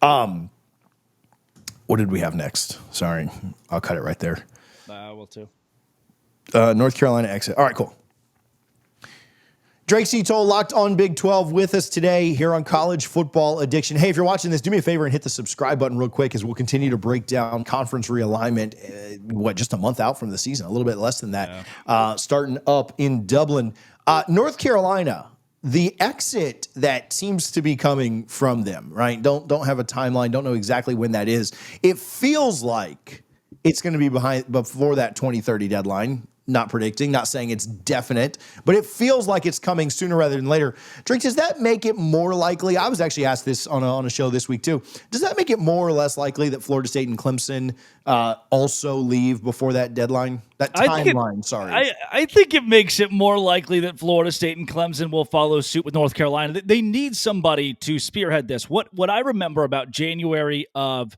What did we have next? Sorry, I'll cut it right there. I will too. North Carolina exit. All right, cool. Drake Cetol locked on Big 12 with us today here on College Football Addiction. Hey, if you're watching this, do me a favor and hit the subscribe button real quick as we'll continue to break down conference realignment, just a month out from the season, a little bit less than that, starting up in Dublin. North Carolina, the exit that seems to be coming from them, right? Don't have a timeline, don't know exactly when that is. It feels like it's going to be before that 2030 deadline. Not predicting, not saying it's definite, but it feels like it's coming sooner rather than later. Drake, does that make it more likely? I was actually asked this on a show this week too. Does that make it more or less likely that Florida State and Clemson also leave before that deadline? That timeline, sorry. I think it makes it more likely that Florida State and Clemson will follow suit with North Carolina. They need somebody to spearhead this. What I remember about January of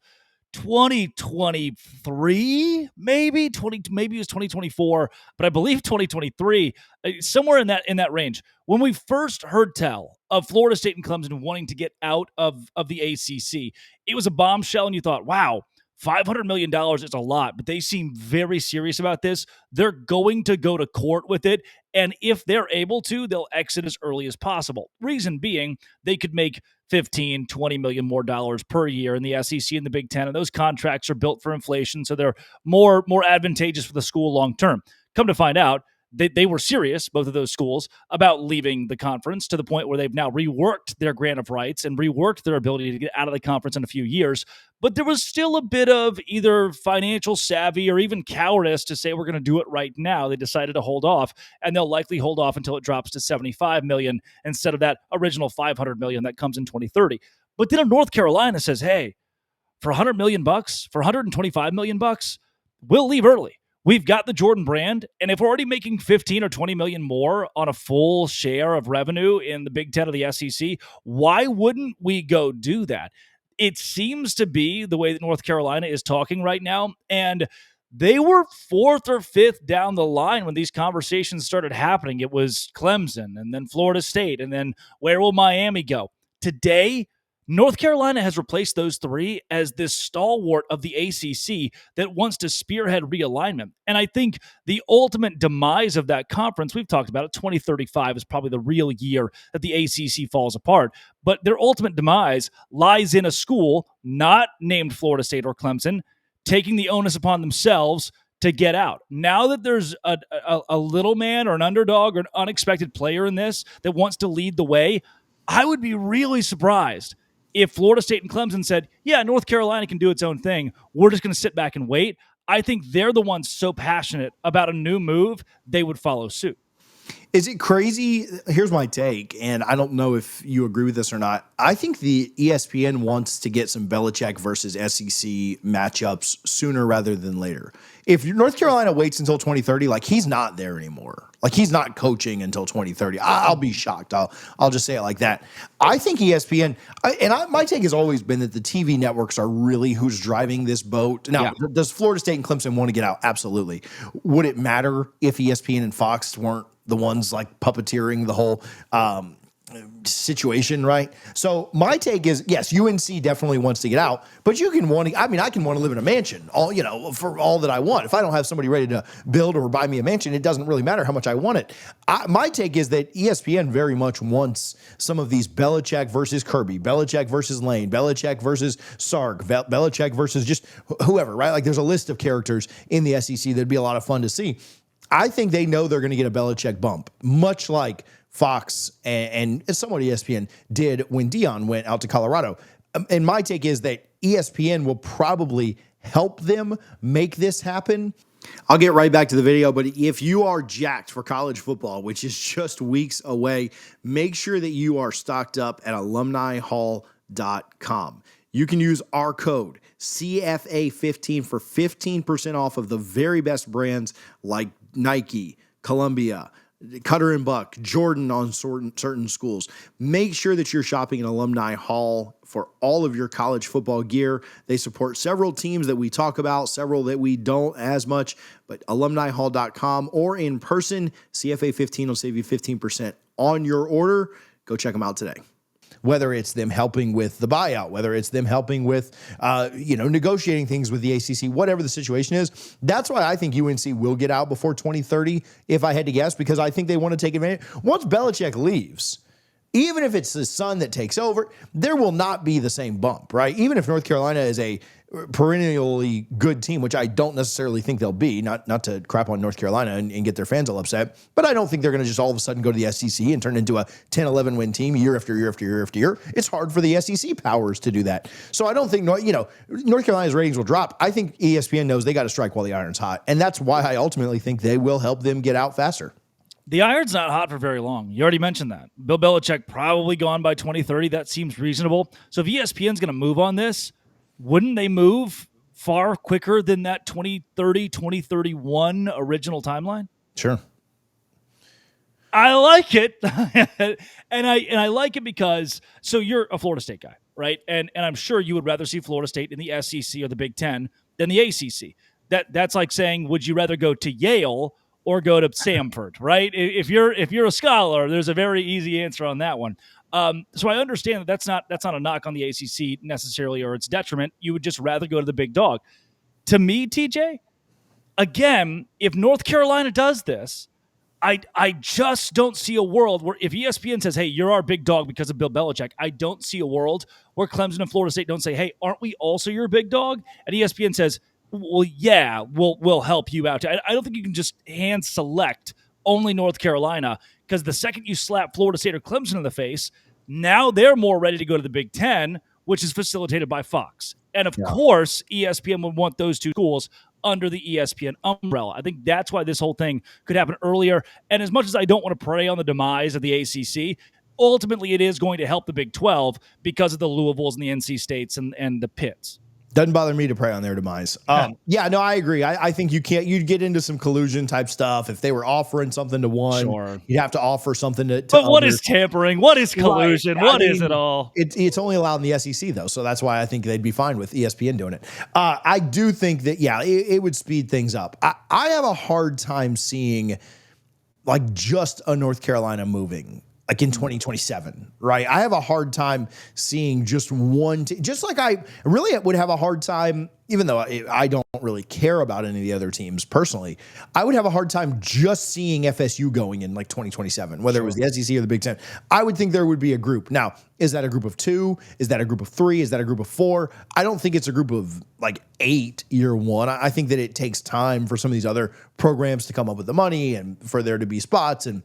2023, maybe it was 2024, but I believe 2023, somewhere in that range. When we first heard tell of Florida State and Clemson wanting to get out of the ACC, it was a bombshell, and you thought, wow, $500 million is a lot, but they seem very serious about this. They're going to go to court with it, and if they're able to, they'll exit as early as possible. Reason being, they could make 15, 20 million more dollars per year in the SEC and the Big Ten, and those contracts are built for inflation, so they're more advantageous for the school long term. Come to find out, they were serious, both of those schools, about leaving the conference to the point where they've now reworked their grant of rights and reworked their ability to get out of the conference in a few years. But there was still a bit of either financial savvy or even cowardice to say we're going to do it right now. They decided to hold off, and they'll likely hold off until it drops to $75 million instead of that original $500 million that comes in 2030. But then North Carolina says, hey, for $100 million, for $125 million, we'll leave early. We've got the Jordan brand, and if we're already making 15 or 20 million more on a full share of revenue in the Big Ten of the SEC, why wouldn't we go do that? It seems to be the way that North Carolina is talking right now, and they were fourth or fifth down the line when these conversations started happening. It was Clemson, and then Florida State, and then where will Miami go? Today, North Carolina has replaced those three as this stalwart of the ACC that wants to spearhead realignment. And I think the ultimate demise of that conference, we've talked about it, 2035 is probably the real year that the ACC falls apart. But their ultimate demise lies in a school not named Florida State or Clemson taking the onus upon themselves to get out. Now that there's a little man or an underdog or an unexpected player in this that wants to lead the way, I would be really surprised if Florida State and Clemson said, yeah, North Carolina can do its own thing, we're just going to sit back and wait. I think they're the ones so passionate about a new move, they would follow suit. Is it crazy? Here's my take, and I don't know if you agree with this or not. I think the ESPN wants to get some Belichick versus SEC matchups sooner rather than later. If North Carolina waits until 2030, like he's not there anymore. Like he's not coaching until 2030. I'll be shocked. I'll just say it like that. I think ESPN, my take has always been that the TV networks are really who's driving this boat. Now, does Florida State and Clemson want to get out? Absolutely. Would it matter if ESPN and Fox weren't the ones like puppeteering the whole situation, right? So my take is, yes, UNC definitely wants to get out, but I can want to live in a mansion, for all that I want. If I don't have somebody ready to build or buy me a mansion, it doesn't really matter how much I want it. My take is that ESPN very much wants some of these Belichick versus Kirby, Belichick versus Lane, Belichick versus Sark, Belichick versus just whoever, right? Like there's a list of characters in the SEC that'd be a lot of fun to see. I think they know they're going to get a Belichick bump, much like Fox and somewhat ESPN did when Dion went out to Colorado. And my take is that ESPN will probably help them make this happen. I'll get right back to the video, but if you are jacked for college football, which is just weeks away, make sure that you are stocked up at alumnihall.com. You can use our code CFA15 for 15% off of the very best brands like Nike, Columbia, Cutter and Buck, Jordan on certain schools. Make sure that you're shopping at Alumni Hall for all of your college football gear. They support several teams that we talk about, several that we don't as much, but alumnihall.com or in person, CFA15 will save you 15% on your order. Go check them out today. whether it's them helping with the buyout, whether it's them helping with, negotiating things with the ACC, whatever the situation is. That's why I think UNC will get out before 2030, if I had to guess, because I think they want to take advantage. Once Belichick leaves, even if it's his son that takes over, there will not be the same bump, right? Even if North Carolina is a perennially good team, which I don't necessarily think they'll be, not to crap on North Carolina and get their fans all upset, but I don't think they're going to just all of a sudden go to the SEC and turn into a 10-11 win team year after year after year after year. It's hard for the SEC powers to do that. So I don't think, North Carolina's ratings will drop. I think ESPN knows they got to strike while the iron's hot. And that's why I ultimately think they will help them get out faster. The iron's not hot for very long. You already mentioned that. Bill Belichick probably gone by 2030. That seems reasonable. So if ESPN's going to move on this, wouldn't they move far quicker than that 2030, 2031 original timeline? Sure. I like it. and I like it because, so you're a Florida State guy, right? And I'm sure you would rather see Florida State in the SEC or the Big Ten than the ACC. That's like saying, would you rather go to Yale or go to Stanford, right? If you're a scholar, there's a very easy answer on that one. So I understand that's not a knock on the ACC necessarily or its detriment. You would just rather go to the big dog. To me, TJ, again, if North Carolina does this, I just don't see a world where if ESPN says, hey, you're our big dog because of Bill Belichick, I don't see a world where Clemson and Florida State don't say, hey, aren't we also your big dog? And ESPN says, well, yeah, we'll help you out. I don't think you can just hand select only North Carolina, because the second you slap Florida State or Clemson in the face, now they're more ready to go to the Big Ten, which is facilitated by Fox. And of course, ESPN would want those two schools under the ESPN umbrella. I think that's why this whole thing could happen earlier. And as much as I don't want to prey on the demise of the ACC, ultimately it is going to help the Big 12 because of the Louisvilles and the NC States and the Pitts. Doesn't bother me to prey on their demise. I agree. I think you'd get into some collusion type stuff. If they were offering something to one, sure, you'd have to offer something to But what is tampering? What is collusion? Right. What is it all? It's only allowed in the SEC, though. So that's why I think they'd be fine with ESPN doing it. I do think that, it would speed things up. I have a hard time seeing like just a North Carolina moving like in 2027, right? I have a hard time seeing just one, just like I really would have a hard time, even though I don't really care about any of the other teams personally, I would have a hard time just seeing FSU going in like 2027, whether it was the SEC or the Big Ten. I would think there would be a group. Now, is that a group of 2? Is that a group of 3? Is that a group of 4? I don't think it's a group of like 8 year one. I think that it takes time for some of these other programs to come up with the money and for there to be spots. And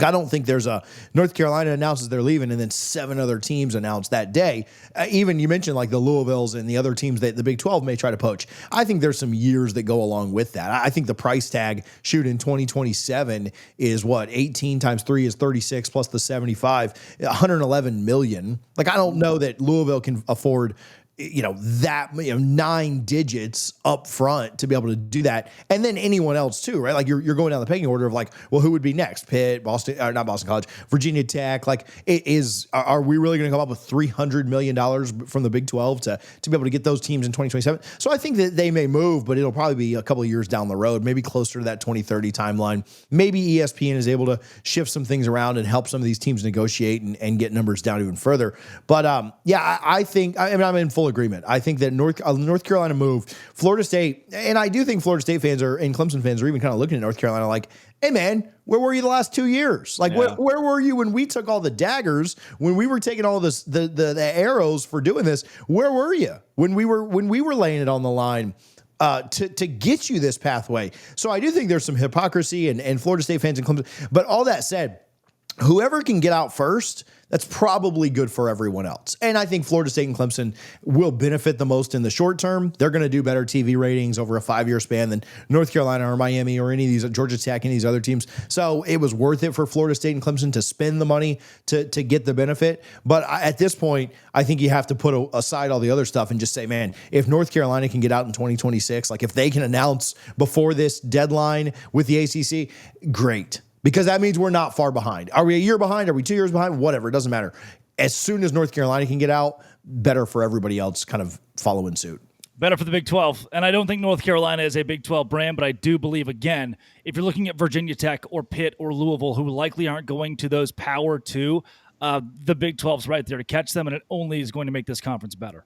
I don't think there's a North Carolina announces they're leaving and then 7 other teams announce that day. Even you mentioned like the Louisvilles and the other teams that the Big 12 may try to poach. I think there's some years that go along with that. I think the price tag in 2027 is what? 18 times 3 is 36 plus the 75, 111 million. Like, I don't know that Louisville can afford that 9 digits up front to be able to do that. And then anyone else too, right? Like you're going down the pecking order of like, well, who would be next? Pitt, Boston, or not Boston College, Virginia Tech. Like are we really going to come up with $300 million from the Big 12 to be able to get those teams in 2027? So I think that they may move, but it'll probably be a couple of years down the road, maybe closer to that 2030 timeline. Maybe ESPN is able to shift some things around and help some of these teams negotiate and get numbers down even further. But I think, I'm in full agreement. I think that North Carolina move, Florida State, and I do think Florida State fans and Clemson fans are even kind of looking at North Carolina like, hey man, where were you the last 2 years? Like where were you when we took all the daggers, when we were taking all this the arrows for doing this? Where were you when we were laying it on the line to get you this pathway? So I do think there's some hypocrisy and Florida State fans and Clemson. But all that said, whoever can get out first, that's probably good for everyone else. And I think Florida State and Clemson will benefit the most in the short term. They're going to do better TV ratings over a 5-year span than North Carolina or Miami or any of these, Georgia Tech, any of these other teams. So it was worth it for Florida State and Clemson to spend the money to get the benefit. But at this point, I think you have to put aside all the other stuff and just say, man, if North Carolina can get out in 2026, like if they can announce before this deadline with the ACC, great. Because that means we're not far behind. Are we a year behind? Are we 2 years behind? Whatever. It doesn't matter. As soon as North Carolina can get out, better for everybody else kind of following suit. Better for the Big 12. And I don't think North Carolina is a Big 12 brand, but I do believe, again, if you're looking at Virginia Tech or Pitt or Louisville, who likely aren't going to those Power 2, the Big 12's right there to catch them, and it only is going to make this conference better.